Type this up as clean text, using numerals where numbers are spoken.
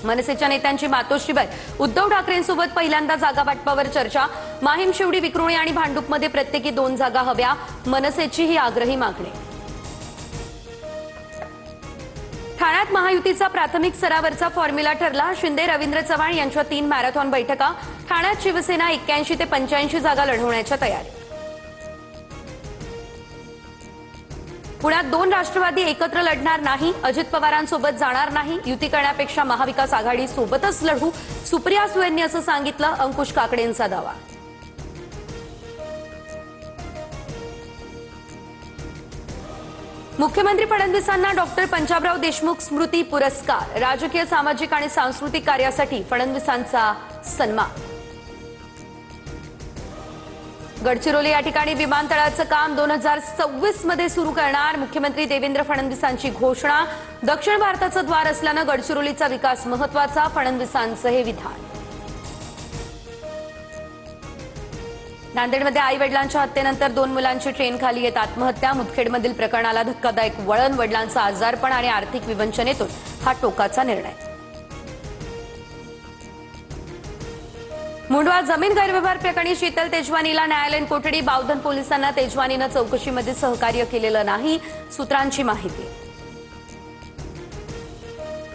मनसेच्या नेत्यांची मातोश्रीवर उद्धव ठाकरेंसोबत पहिल्यांदा जागा वाटपावर चर्चा। माहीम, शिवडी, विक्रोळी आणि भांडूपमध्ये प्रत्येकी 2 जागा हव्या, मनसेची ही आग्रही मागणी। ठाण्यात महायुतीचा प्राथमिक स्तरावरचा फॉर्म्युला ठरला। शिंदे, रवींद्र चव्हाण यांच्या 3 मॅरेथॉन बैठका। ठाण्यात शिवसेना 81 ते 85 जागा लढवण्याच्या तयारी। पुण्यात 2 राष्ट्रवादी एकत्र लढणार नाही, अजित पवारांसोबत जाणार नाही, युती करण्यापेक्षा महाविकास आघाडी सोबतच लढू, सुप्रिया सुळेंनी असं सांगितलं। अंकुश काकडेंचा दावा। मुख्यमंत्री फडणवीसांना डॉक्टर पंजाबराव देशमुख स्मृती पुरस्कार। राजकीय, सामाजिक आणि सांस्कृतिक कार्यासाठी फडणवीसांचा सन्मान। गडचिरोली या ठिकाणी विमानतळाचं काम 2026 मध्ये सुरू करणार, मुख्यमंत्री देवेंद्र फडणवीसांची घोषणा। दक्षिण भारताचं द्वार असल्यानं गडचिरोलीचा विकास महत्त्वाचा, फडणवीसांचं हे विधान। नांदेडमध्ये आई-वडिलांच्या हत्येनंतर 2 मुलांची ट्रेनखाली येत आत्महत्या। मुदखेडमधील प्रकरणाला धक्कादायक वळण, वडिलांचा आजारपण आणि आर्थिक विवंचनेतून हा टोकाचा निर्णय। मुंडवा जमीन गैरव्यवहार प्रकरणी शीतल तेजवानीला न्यायालयीन कोठडी। बावधन पोलिसांना तेजवानीनं चौकशीमध्ये सहकार्य केलेलं नाही, सूत्रांची माहिती।